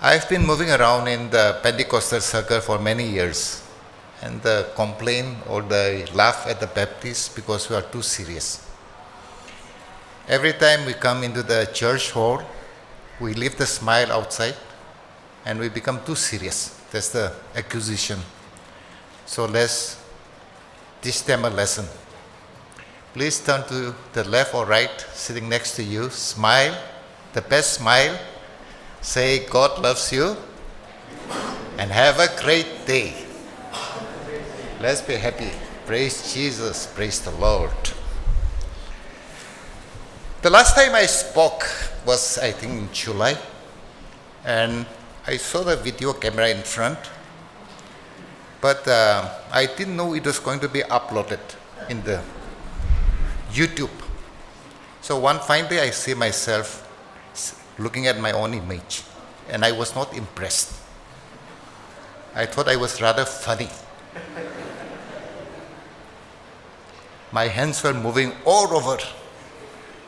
I've been moving around in the Pentecostal circle for many years, and the complaint or the laugh at the Baptists because we are too serious. Every time we come into the church hall, we leave the smile outside and we become too serious. That's the accusation. So let's teach them a lesson. Please turn to the left or right, sitting next to you. Smile, the best smile. Say, God loves you, and have a great day. Let's be happy. Praise Jesus. Praise the Lord. The last time I spoke was, I think, in July, and I saw the video camera in front, but I didn't know it was going to be uploaded in the YouTube. So one fine day I see myself looking at my own image, and I was not impressed. I thought I was rather funny. My hands were moving all over,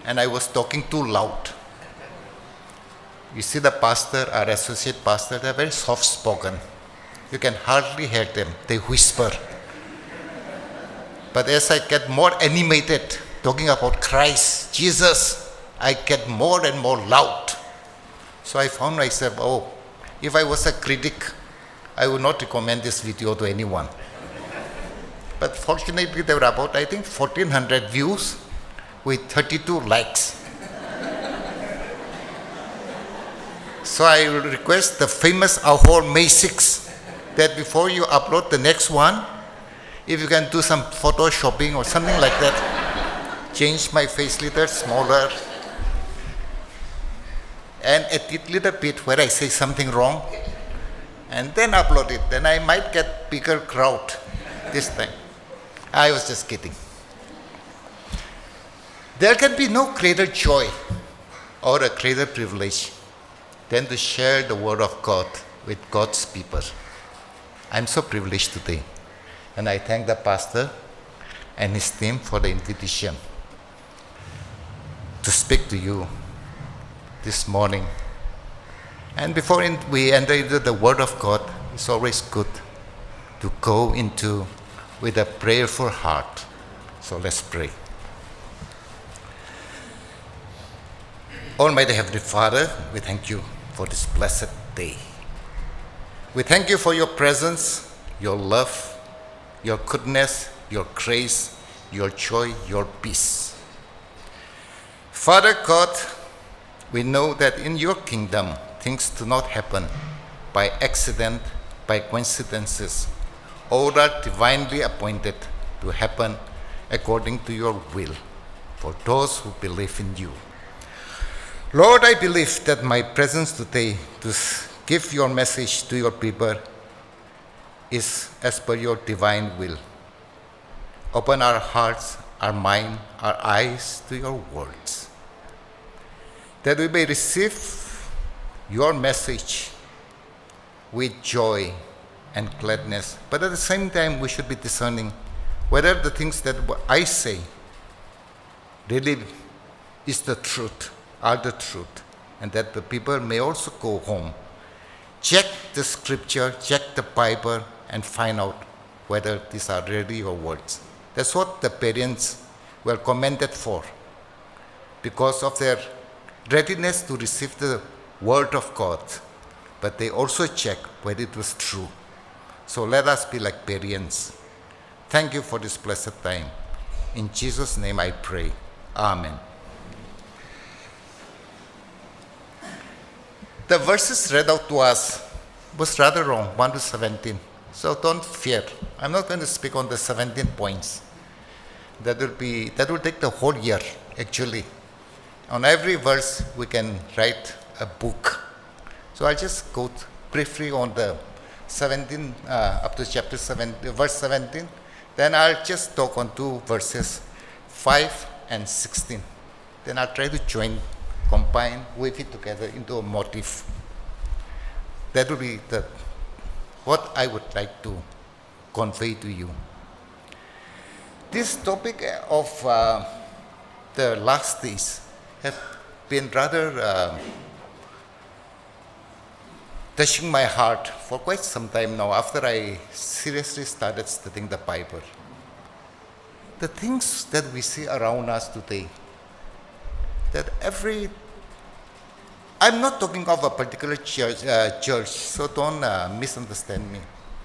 and I was talking too loud. You see the pastor, our associate pastor, they're very soft-spoken. You can hardly hear them. They whisper. But as I get more animated, talking about Christ, Jesus, I get more and more loud. So I found myself, if I was a critic, I would not recommend this video to anyone. But fortunately, there were about, I think, 1,400 views with 32 likes. So I will request the famous Ahor May 6 that before you upload the next one, if you can do some photoshopping or something like that, change my face little smaller, and edit little bit where I say something wrong, and then upload it. Then I might get bigger crowd this time. I was just kidding. There can be no greater joy or a greater privilege than to share the word of God with God's people. I'm so privileged today, and I thank the pastor and his team for the invitation to speak to you this morning. And before we enter into the word of God, it's always good to go into with a prayerful heart. So let's pray. Almighty Heavenly Father, we thank you for this blessed day. We thank you for your presence, your love, your goodness, your grace, your joy, your peace. Father God, we know that in your kingdom, things do not happen by accident, by coincidences, all are divinely appointed to happen according to your will for those who believe in you. Lord, I believe that my presence today to give your message to your people is as per your divine will. Open our hearts, our mind, our eyes to your words, that we may receive your message with joy and gladness. But at the same time, we should be discerning whether the things that I say really is the truth, are the truth, and that the people may also go home, check the scripture, check the Bible, and find out whether these are really your words. That's what the parents were commended for, because of their readiness to receive the word of God, but they also check whether it was true. So let us be like parents. Thank you for this blessed time. In Jesus' name I pray. Amen. The verses read out to us was rather wrong, 1 to 17. So don't fear. I'm not going to speak on the 17 points. That will take the whole year, actually. On every verse, we can write a book. So I'll just go briefly on the 17, up to chapter 7, verse 17. Then I'll just talk on two verses, 5 and 16. Then I'll try to combine, weave it together into a motif. That will be what I would like to convey to you. This topic of the last days have been rather touching my heart for quite some time now after I seriously started studying the Bible. The things that we see around us today, I'm not talking of a particular church, so don't misunderstand me.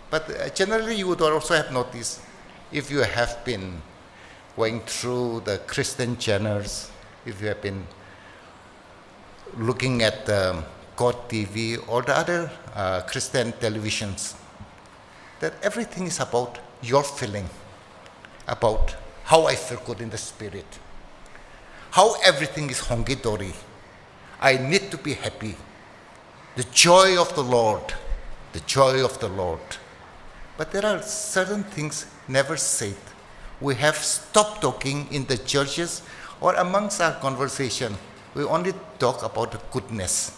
But generally you would also have noticed, if you have been going through the Christian channels, if you have been looking at God TV or the other Christian televisions, that everything is about your feeling, about how I feel good in the spirit, how everything is honky-dory. I need to be happy. The joy of the Lord, the joy of the Lord. But there are certain things never said. We have stopped talking in the churches or amongst our conversation. We only talk about the goodness.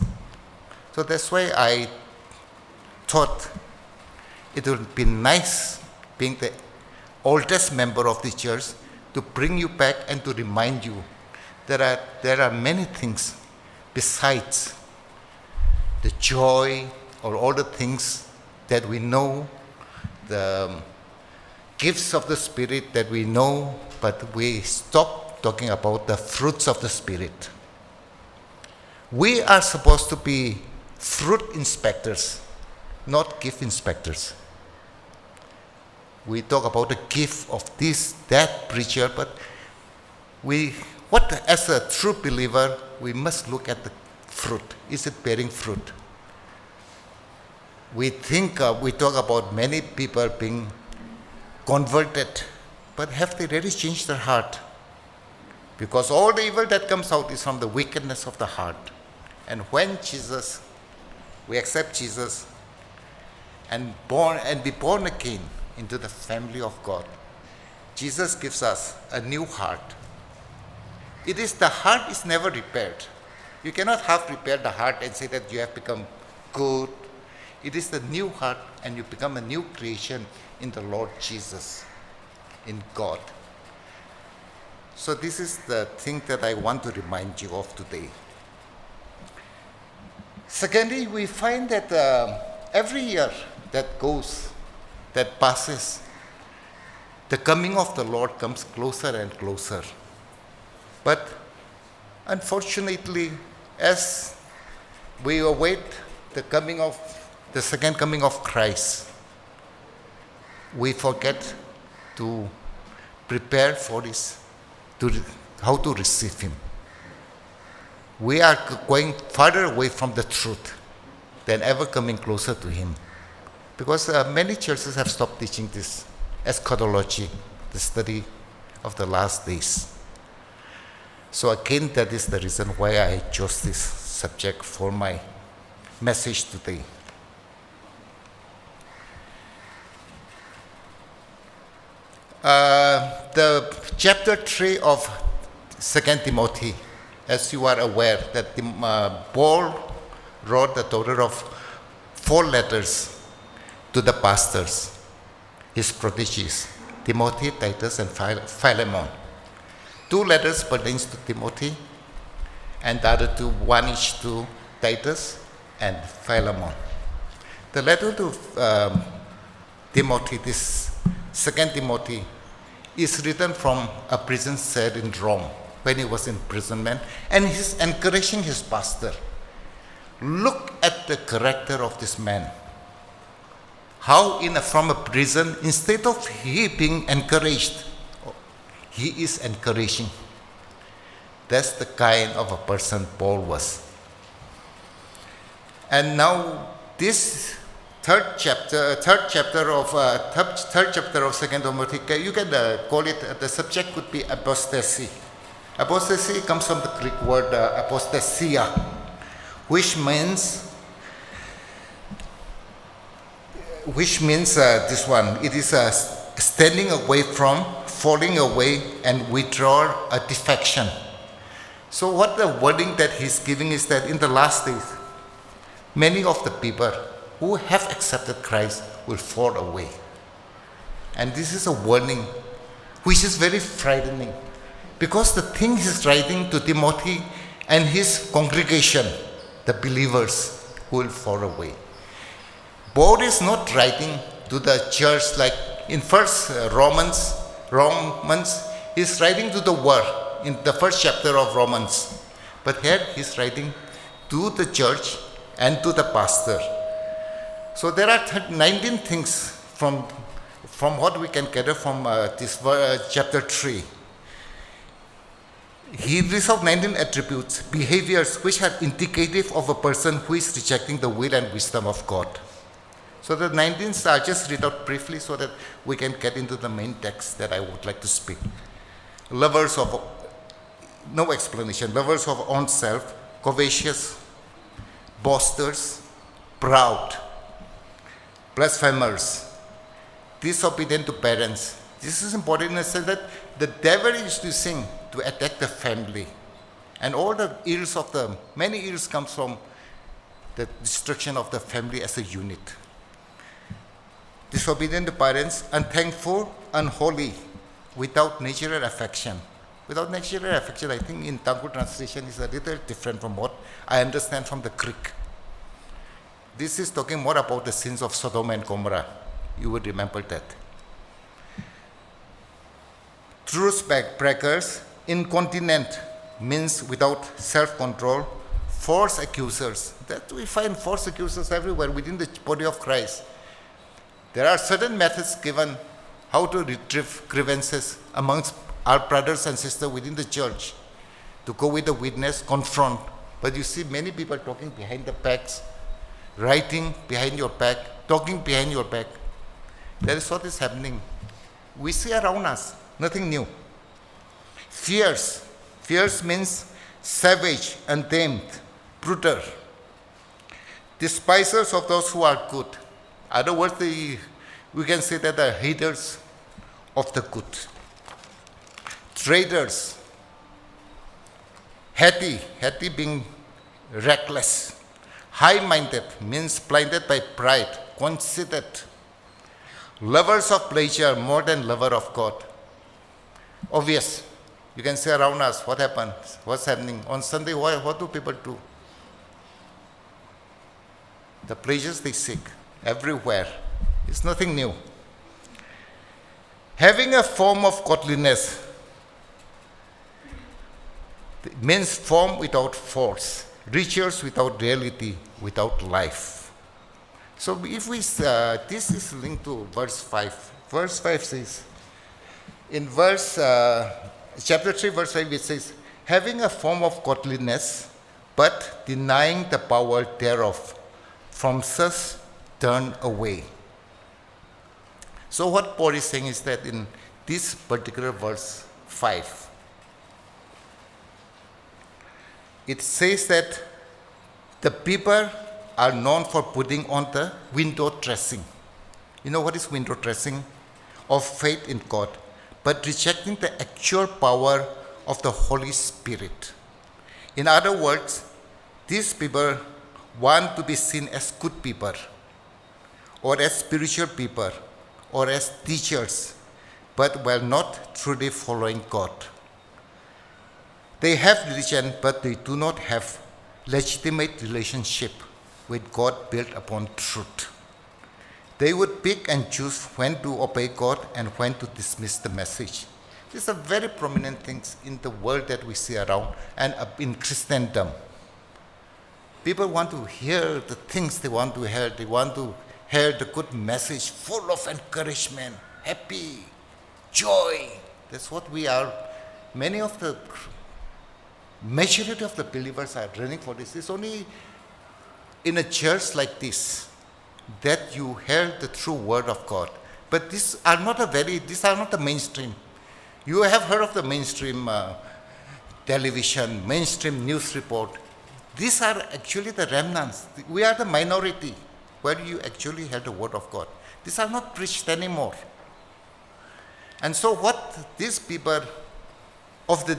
So that's why I thought it would be nice, being the oldest member of the church, to bring you back and to remind you there are many things besides the joy or all the things that we know, the gifts of the Spirit that we know, but we stop talking about the fruits of the Spirit. We are supposed to be fruit inspectors, not gift inspectors. We talk about the gift of this, that preacher, but as a true believer, we must look at the fruit. Is it bearing fruit? We talk about many people being converted, but have they really changed their heart? Because all the evil that comes out is from the wickedness of the heart. And when we accept Jesus and be born again into the family of God, Jesus gives us a new heart. The heart is never repaired. You cannot half repair the heart and say that you have become good. It is the new heart, and you become a new creation in the Lord Jesus, in God. So this is the thing that I want to remind you of today. Secondly, we find that every year that passes, the coming of the Lord comes closer and closer. But unfortunately, as we await the second coming of Christ, we forget to prepare for how to receive Him. We are going farther away from the truth than ever coming closer to Him. Because many churches have stopped teaching this eschatology, the study of the last days. So again, that is the reason why I chose this subject for my message today. The chapter 3 of 2 Timothy, as you are aware, that Paul wrote a total of 4 letters to the pastors, his proteges, Timothy, Titus, and Philemon. 2 letters pertains to Timothy, and the other 2, one each to Titus and Philemon. The letter to Timothy, this 2 Timothy, is written from a prison cell in Rome when he was in imprisonment, and he's encouraging his pastor. Look at the character of this man. How from a prison, instead of he being encouraged, he is encouraging. That's the kind of a person Paul was. And now this third chapter of 2 Timothy, you can call it, the subject could be apostasy. Apostasy comes from the Greek word apostasia, which means this one. It is standing away from, falling away, and withdrawal, a defection. So what the wording that he's giving is that in the last days, many of the people who have accepted Christ will fall away. And this is a warning which is very frightening, because the thing he's writing to Timothy and his congregation, the believers who will fall away. Paul is not writing to the church like in first Romans, he's writing to the world in the first chapter of Romans. But here he's writing to the church and to the pastor. So there are 19 things from what we can gather from this chapter 3. He lists out 19 attributes, behaviors which are indicative of a person who is rejecting the will and wisdom of God. So the 19s are just read out briefly so that we can get into the main text that I would like to speak. Lovers of, no explanation, lovers of own self, covetous, boasters, proud, blasphemers, disobedient to parents. This is important in the sense that the devil is using to attack the family. And all the ills of many ills comes from the destruction of the family as a unit. Disobedient to parents, unthankful, unholy, without natural affection. Without natural affection, I think in Tangkhul translation is a little different from what I understand from the Greek. This is talking more about the sins of Sodom and Gomorrah. You would remember that. Truth breakers, incontinent means without self-control, false accusers. That we find false accusers everywhere within the body of Christ. There are certain methods given how to retrieve grievances amongst our brothers and sisters within the church. To go with the witness, confront. But you see many people talking behind the backs, writing behind your back, talking behind your back. That is what is happening. We see around us, nothing new. Fierce. Fierce means savage, untamed, brutal. Despisers of those who are good. Other words, we can say that they are haters of the good. Traitors. Heady being reckless. High-minded means blinded by pride, conceited. Lovers of pleasure more than lover of God. Obvious. You can say around us, what happens? What's happening? On Sunday, what do people do? The pleasures they seek everywhere. It's nothing new. Having a form of godliness means form without force, riches without reality, without life. So if we, this is linked to verse 5. Verse 5 says, in chapter 3, verse 5, it says, having a form of godliness, but denying the power thereof, from such turn away. So what Paul is saying is that in this particular verse 5, it says that the people are known for putting on the window dressing. You know what is window dressing? Of faith in God, but rejecting the actual power of the Holy Spirit. In other words, these people want to be seen as good people, or as spiritual people, or as teachers, but while not truly following God. They have religion, but they do not have legitimate relationship with God built upon truth. They would pick and choose when to obey God and when to dismiss the message. These are very prominent things in the world that we see around and in Christendom. People want to hear the things they want to hear. They want to hear the good message full of encouragement, happy, joy. That's what we are. Majority of the believers are running for this. It's only in a church like this that you hear the true word of God. But these are not the mainstream. You have heard of the mainstream television, mainstream news report. These are actually the remnants. We are the minority where you actually hear the word of God. These are not preached anymore. And so what these people of the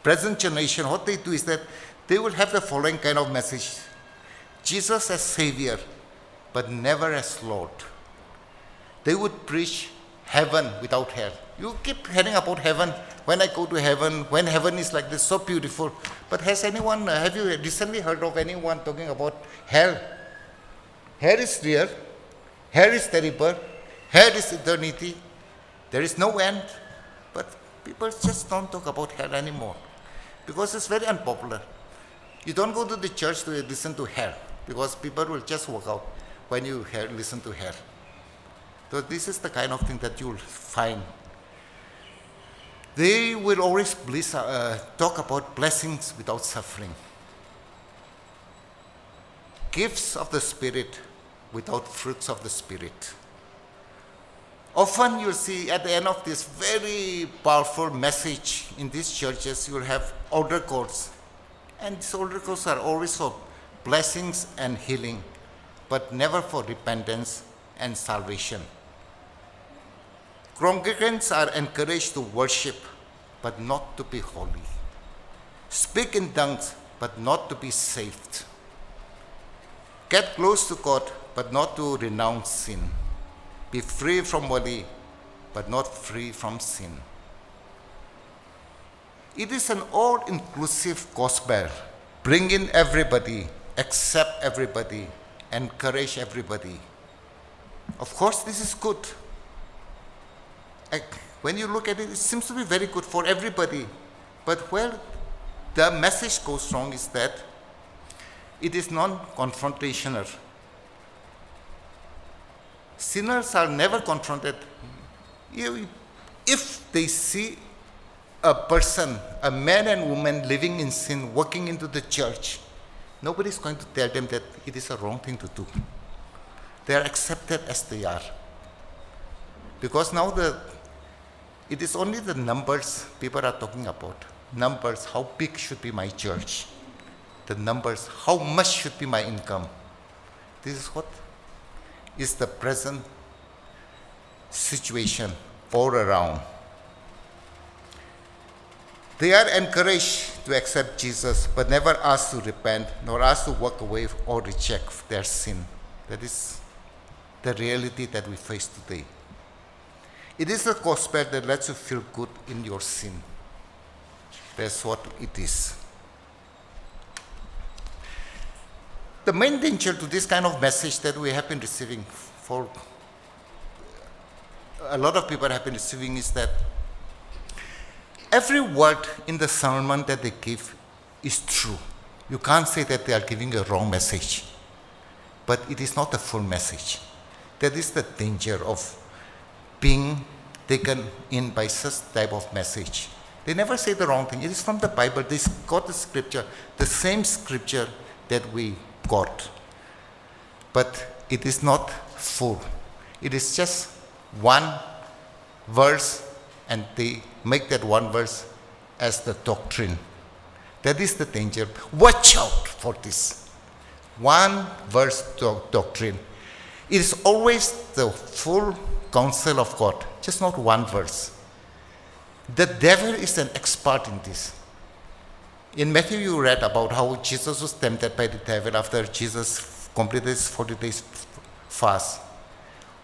present generation, what they do is that they will have the following kind of message. Jesus as Savior, but never as Lord. They would preach heaven without hell. You keep hearing about heaven. When I go to heaven, when heaven is like this, so beautiful. But have you recently heard of anyone talking about hell? Here is real, here is terrible, here is eternity. There is no end. But people just don't talk about hell anymore because it's very unpopular. You don't go to the church to listen to hell because people will just walk out when you listen to hell. So this is the kind of thing that you'll find. They will always talk about blessings without suffering. Gifts of the Spirit without fruits of the Spirit. Often you'll see at the end of this very powerful message in these churches, you'll have altar calls. And these altar calls are always for blessings and healing, but never for repentance and salvation. Congregants are encouraged to worship, but not to be holy. Speak in tongues, but not to be saved. Get close to God, but not to renounce sin. Be free from worry, but not free from sin. It is an all-inclusive gospel. Bring in everybody, accept everybody, encourage everybody. Of course, this is good. When you look at it, it seems to be very good for everybody. But where the message goes wrong is that it is non-confrontational. Sinners are never confronted. If they see a person, a man and woman living in sin, walking into the church, nobody is going to tell them that it is a wrong thing to do. They are accepted as they are. Because now it is only the numbers people are talking about. Numbers, how big should be my church? The numbers, how much should be my income? This is what is the present situation all around. They are encouraged to accept Jesus, but never asked to repent, nor asked to walk away or reject their sin. That is the reality that we face today. It is a gospel that lets you feel good in your sin. That's what it is. The main danger to this kind of message that we have been receiving, for a lot of people have been receiving, is that every word in the sermon that they give is true. You can't say that they are giving a wrong message, but it is not a full message. That is the danger of being taken in by such type of message. They never say the wrong thing. It is from the Bible. They got the scripture, the same scripture that we got. But it is not full. It is just one verse, and they make that one verse as the doctrine. That is the danger. Watch out for this. One verse doctrine. It is always the full counsel of God, just not one verse. The devil is an expert in this. In Matthew, you read about how Jesus was tempted by the devil after Jesus completed his 40 days fast.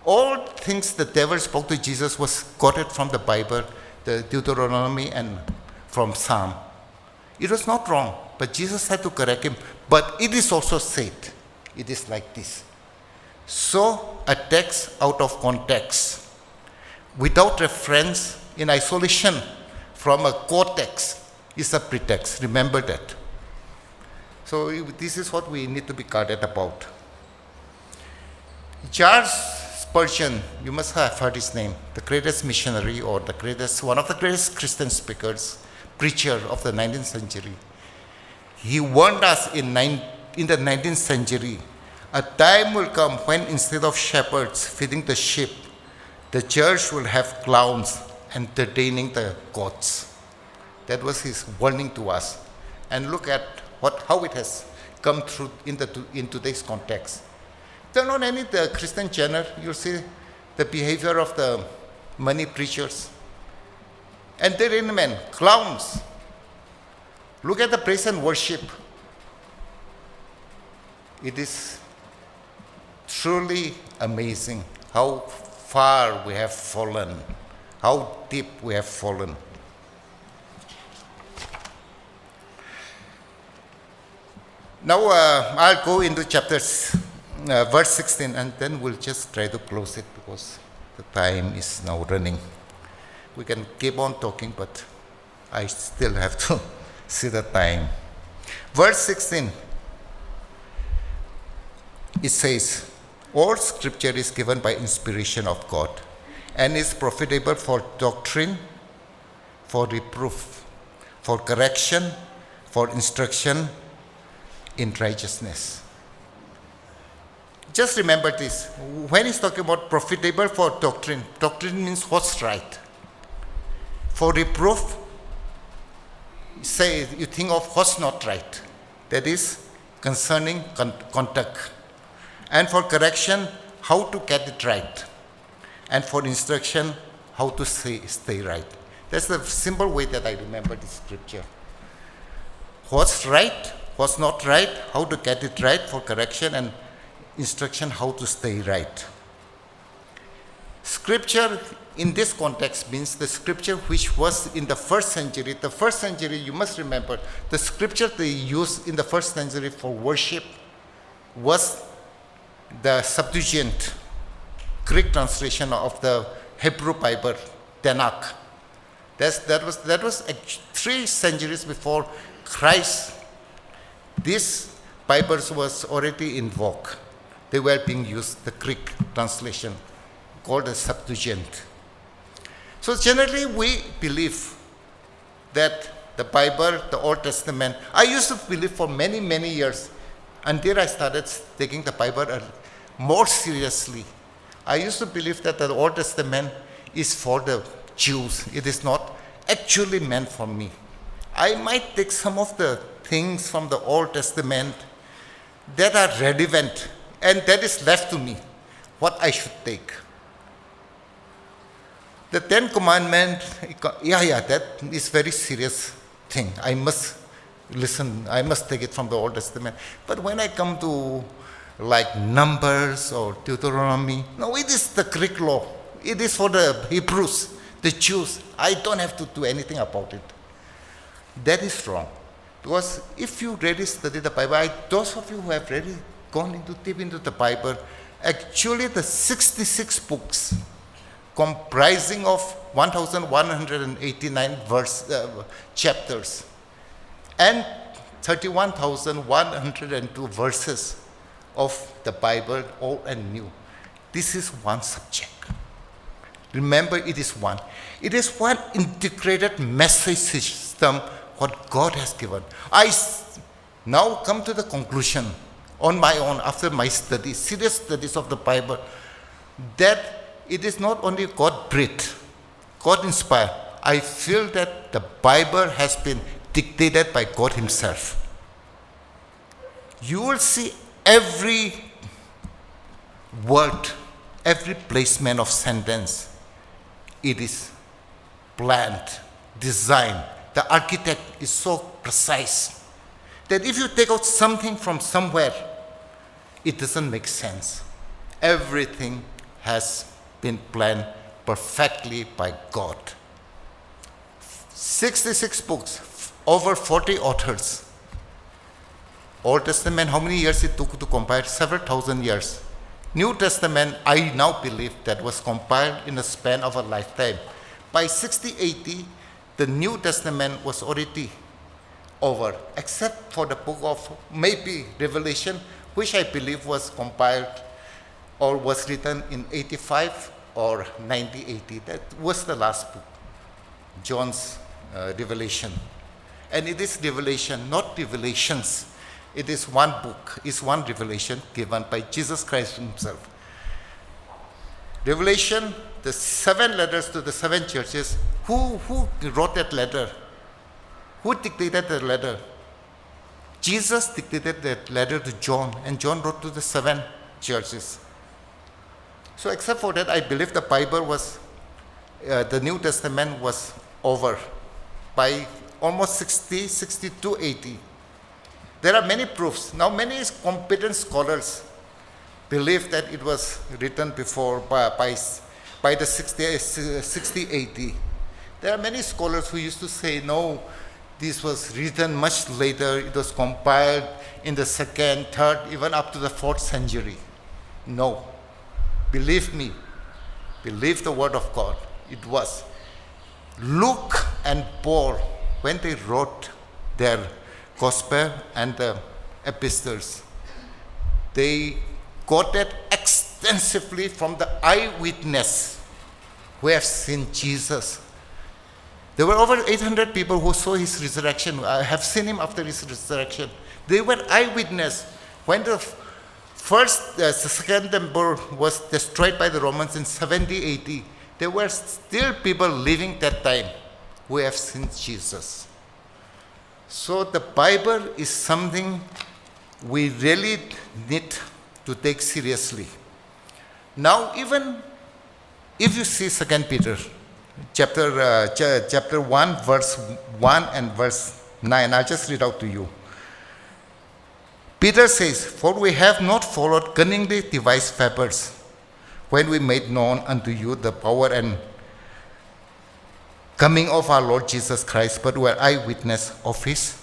All things the devil spoke to Jesus was quoted from the Bible, the Deuteronomy, and from Psalm. It was not wrong, but Jesus had to correct him. But it is also said, it is like this. So a text out of context, without reference, in isolation from a core text, is a pretext. Remember that. So this is what we need to be guarded about. Charles Spurgeon, you must have heard his name, the greatest missionary or one of the greatest Christian speakers, preacher of the 19th century. He warned us in the 19th century, a time will come when instead of shepherds feeding the sheep, the church will have clowns entertaining the gods. That was his warning to us. And look at how it has come through in today's context. Turn on any the Christian channel, you'll see the behavior of the money preachers. Entertainment, clowns. Look at the praise and worship. It is truly amazing how far we have fallen, how deep we have fallen. Now I'll go into chapter verse 16, and then we'll just try to close it because the time is now running. We can keep on talking, but I still have to see the time. Verse 16, it says, all scripture is given by inspiration of God and is profitable for doctrine, for reproof, for correction, for instruction in righteousness. Just remember this. When he's talking about profitable for doctrine, doctrine means what's right. For reproof, say you think of what's not right. That is concerning conduct. And for correction, how to get it right. And for instruction, how to stay right. That's the simple way that I remember this scripture. What's right, what's not right, how to get it right for correction, and instruction how to stay right. Scripture in this context means the scripture which was in the first century. The first century, you must remember, the scripture they used in the first century for worship was the Septuagint, Greek translation of the Hebrew Bible, Tanakh. That was 3 centuries before Christ. These Bibles was already in vogue. They were being used, the Greek translation, called the Septuagint. So generally we believe that the Bible, the Old Testament, I used to believe for many, many years until I started taking the Bible more seriously. I used to believe that the Old Testament is for the Jews. It is not actually meant for me. I might take some of the things from the Old Testament that are relevant, and that is left to me, what I should take. The 10 Commandments, that is very serious thing. I must listen, I must take it from the Old Testament. But when I come to like Numbers or Deuteronomy, no, it is the Greek law. It is for the Hebrews, the Jews. I don't have to do anything about it. That is wrong. Because if you really study the Bible, those of you who have really gone deep into the Bible, actually the 66 books comprising of 1,189 chapters and 31,102 verses of the Bible, Old and New. This is one subject. Remember, it is one. It is one integrated message system what God has given. I now come to the conclusion on my own after my studies, serious studies of the Bible, that it is not only God breathed, God inspired. I feel that the Bible has been dictated by God Himself. You will see every word, every placement of sentence. It is planned, designed. The architect is so precise that if you take out something from somewhere, it doesn't make sense. Everything has been planned perfectly by God. 66 books, over 40 authors. Old Testament, how many years it took to compile? Several thousand years. New Testament, I now believe that was compiled in a span of a lifetime. By 60 AD, the New Testament was already over, except for the book of maybe Revelation, which I believe was compiled or was written in 85 or 90 AD. That was the last book, John's Revelation. And it is revelation, not revelations. It is one book, it's one revelation given by Jesus Christ Himself. Revelation, the 7 letters to the 7 churches. Who wrote that letter? Who dictated that letter? Jesus dictated that letter to John, and John wrote to the 7 churches. So except for that, I believe the Bible was, the New Testament was over by almost 62 AD. There are many proofs. Now many competent scholars believe that it was written before by the 60 AD. There are many scholars who used to say, no, this was written much later. It was compiled in the 2nd, 3rd, even up to the 4th century. No. Believe me. Believe the word of God. It was. Luke and Paul, when they wrote their gospel and the epistles, they quoted extensively from the eyewitness who have seen Jesus. There were over 800 people who saw his resurrection, have seen him after his resurrection. They were eyewitness. When the second temple was destroyed by the Romans in 70 AD, there were still people living that time who have seen Jesus. So the Bible is something we really need to take seriously. Now, even if you see 2 Peter, chapter 1, verse 1 and verse 9, I'll just read out to you. Peter says, "For we have not followed cunningly devised fables when we made known unto you the power and coming of our Lord Jesus Christ, but were eyewitness of his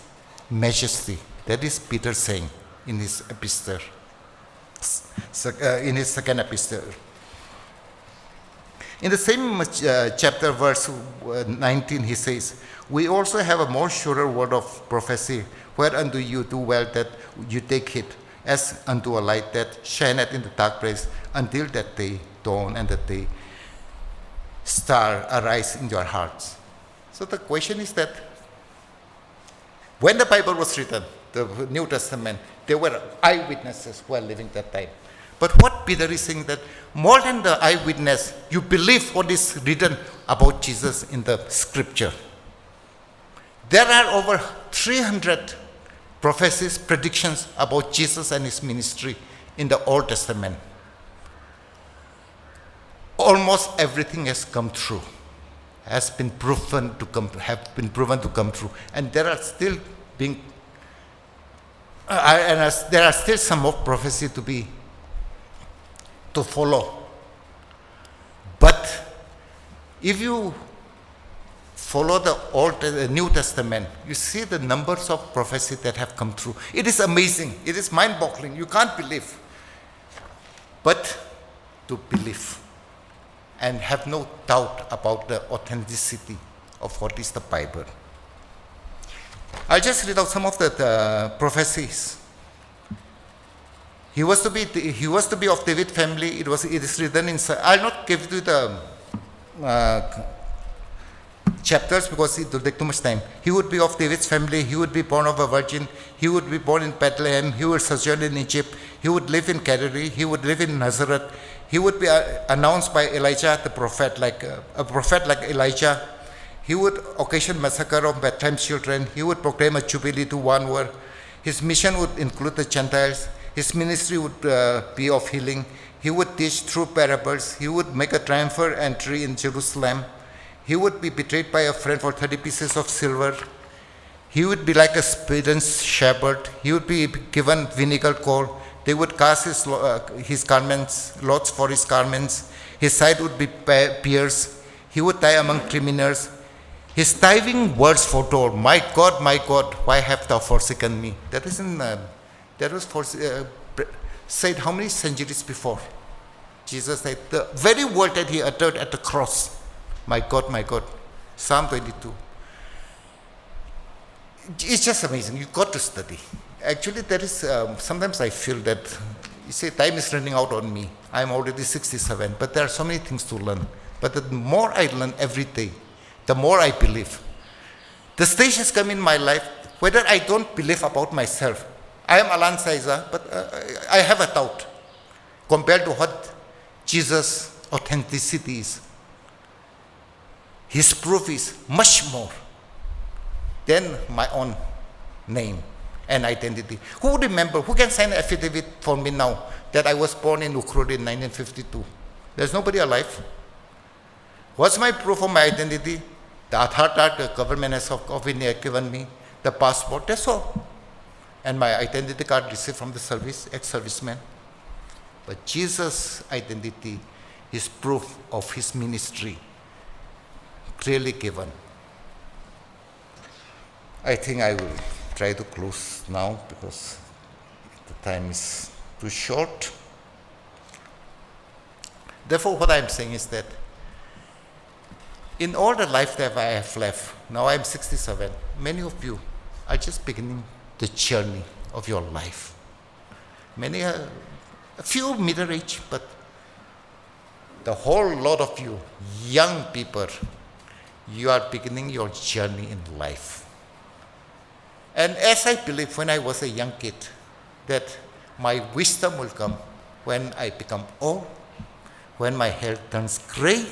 majesty." That is Peter saying in his epistle, in his second epistle. In the same chapter, verse 19, he says, "We also have a more surer word of prophecy, whereunto you do well that you take it, as unto a light that shineth in the dark place, until that day dawn and the day star arise in your hearts." So the question is that when the Bible was written, the New Testament, there were eyewitnesses who were living that time. But what Peter is saying, that more than the eyewitness, you believe what is written about Jesus in the scripture. There are over 300 prophecies, predictions about Jesus and his ministry in the Old Testament. Almost everything has come true, have been proven to come true, and there are still some more prophecy to follow. But if you follow the New Testament, you see the numbers of prophecy that have come true. It is amazing. It is mind-boggling. You can't believe. But to believe and have no doubt about the authenticity of what is the Bible. I'll just read out some of the prophecies. He was to be of David family. It is written in. I'll not give you the chapters because it will take too much time. He would be of David's family. He would be born of a virgin. He would be born in Bethlehem. He would sojourn in Egypt. He would live in Galilee. He would live in Nazareth. He would be announced by Elijah the prophet, like a prophet like Elijah. He would occasion massacre of Bethlehem's children. He would proclaim a jubilee to one world. His mission would include the Gentiles. His ministry would be of healing. He would teach through parables. He would make a triumphal entry in Jerusalem. He would be betrayed by a friend for 30 pieces of silver. He would be like a spidden shepherd. He would be given vinegar gall. They would cast his garments, lots for his garments. His side would be pierced. He would die among criminals. His tithing words foretold, my God, why have thou forsaken me?" That was said how many centuries before? Jesus said the very word that he uttered at the cross, my God, Psalm 22. It's just amazing. You've got to study. Actually, there is, sometimes I feel that, you say time is running out on me. I'm already 67, but there are so many things to learn. But the more I learn every day, the more I believe. The stage has come in my life, whether I don't believe about myself. I am SHAIZA, but I have a doubt compared to what Jesus' authenticity is. His proof is much more than my own name and identity. Who can sign an affidavit for me now that I was born in Ukhrul in 1952? There's nobody alive. What's my proof of my identity? The Aadhaar card the government has of India given me, the passport, that's all. And my identity card received from the service, ex-serviceman. But Jesus' identity is proof of his ministry, clearly given. I think I will try to close now because the time is too short. Therefore, what I'm saying is that in all the life that I have left, now I'm 67, many of you are just beginning the journey of your life. Many are a few middle age, but the whole lot of you, young people, you are beginning your journey in life. And as I believe when I was a young kid, that my wisdom will come when I become old, when my hair turns gray.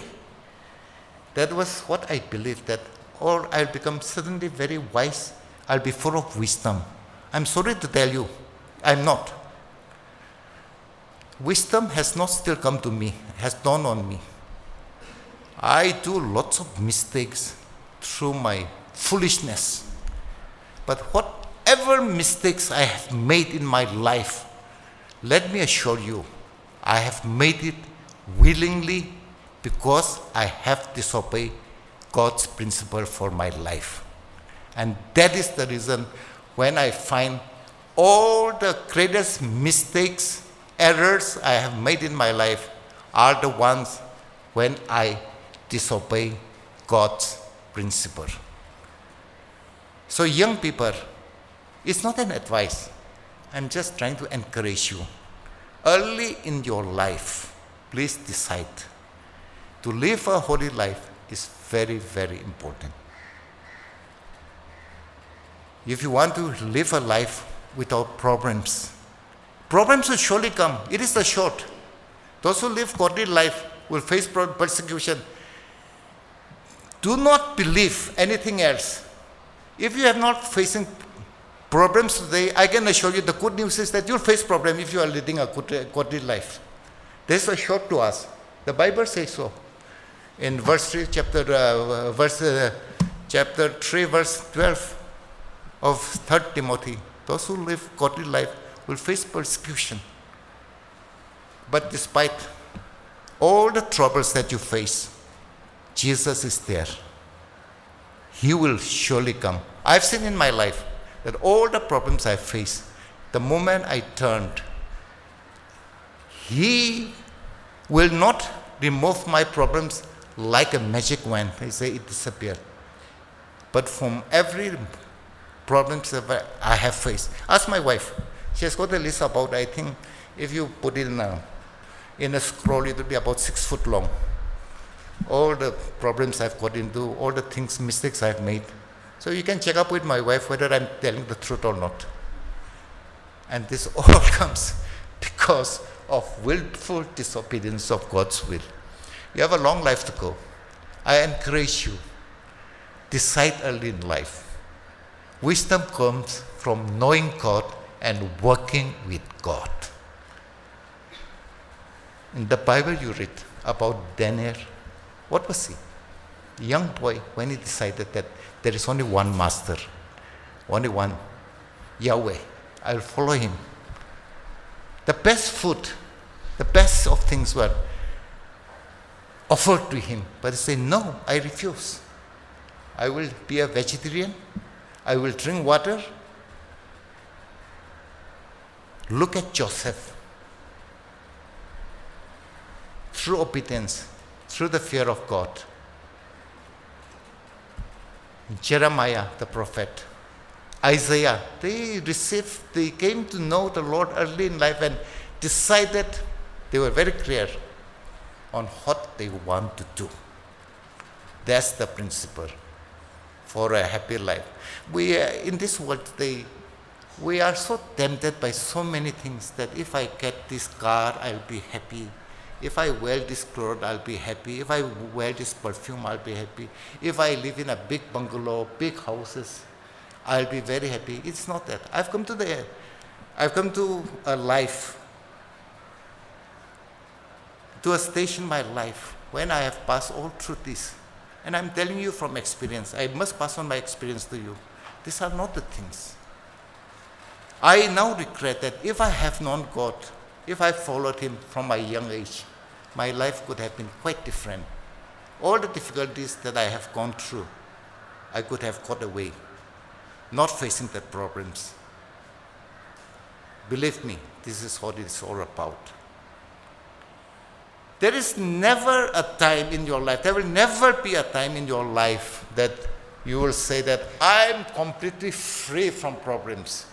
That was what I believed, that or I'll become suddenly very wise, I'll be full of wisdom. I'm sorry to tell you, I'm not. Wisdom has not still come to me, has dawned on me. I do lots of mistakes through my foolishness. But whatever mistakes I have made in my life, let me assure you, I have made it willingly because I have disobeyed God's principle for my life. And that is the reason when I find all the greatest mistakes, errors I have made in my life are the ones when I disobey God's principle. So young people, it's not an advice. I'm just trying to encourage you. Early in your life, please decide to live a holy life is very, very important. If you want to live a life without problems, problems will surely come. It is the short. Those who live godly life will face persecution. Do not believe anything else. If you are not facing problems today, I can assure you the good news is that you'll face problems if you are leading a godly life. This is short to us. The Bible says so. In chapter 3, verse 12 of 3 Timothy, those who live godly life will face persecution. But despite all the troubles that you face, Jesus is there. He will surely come. I've seen in my life that all the problems I faced, the moment I turned, He will not remove my problems like a magic wand. They say it disappeared. But from every problem that I have faced, ask my wife. She has got a list about, I think, if you put it in a scroll, it will be about 6 foot long. All the problems I've got into, all the things, mistakes I've made. So you can check up with my wife whether I'm telling the truth or not. And this all comes because of willful disobedience of God's will. You have a long life to go. I encourage you, decide early in life. Wisdom comes from knowing God and working with God. In the Bible you read about Daniel. What was he? A young boy when he decided that there is only one master, only one Yahweh. I'll follow him. The best food, the best of things were offered to him. But he said, no, I refuse. I will be a vegetarian. I will drink water. Look at Joseph. Through obedience, through the fear of God. Jeremiah, the prophet. Isaiah, they came to know the Lord early in life and decided, they were very clear on what they want to do. That's the principle for a happy life. We in this world today, we are so tempted by so many things that if I get this car, I'll be happy. If I wear this clothes, I'll be happy. If I wear this perfume, I'll be happy. If I live in a big bungalow, big houses, I'll be very happy. It's not that. I've come to a life, to a stage in my life when I have passed all through this. And I'm telling you from experience, I must pass on my experience to you. These are not the things. I now regret that if I have known God, if I followed Him from my young age, my life could have been quite different. All the difficulties that I have gone through, I could have got away, not facing the problems. Believe me, this is what it's all about. There is never a time in your life, there will never be a time in your life that you will say that I'm completely free from problems.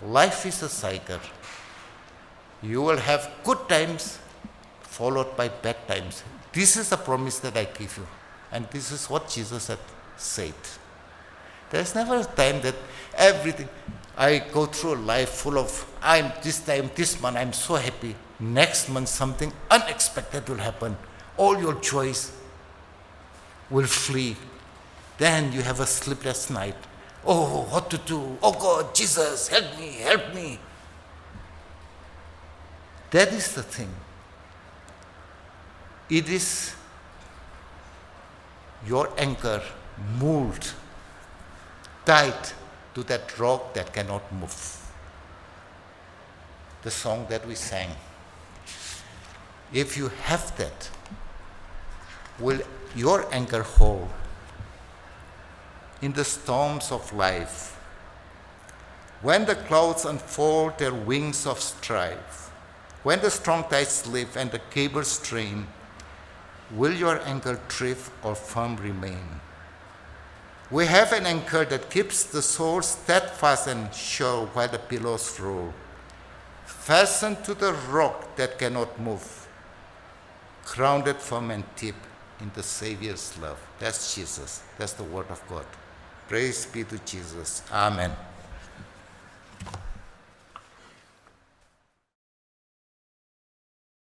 Life is a cycle. You will have good times followed by bad times. This is a promise that I give you. And this is what Jesus had said. There's never a time that everything, I go through life full of, this month, I'm so happy. Next month, something unexpected will happen. All your joys will flee. Then you have a sleepless night. Oh, what to do? Oh God, Jesus, help me, help me. That is the thing. It is your anchor moored, tied to that rock that cannot move. The song that we sang. If you have that, will your anchor hold in the storms of life? When the clouds unfold their wings of strife, when the strong tides lift and the cables strain, will your anchor drift or firm remain? We have an anchor that keeps the soul steadfast and sure while the billows roll, fastened to the rock that cannot move, grounded firm and deep in the Savior's love. That's Jesus. That's the word of God. Praise be to Jesus. Amen.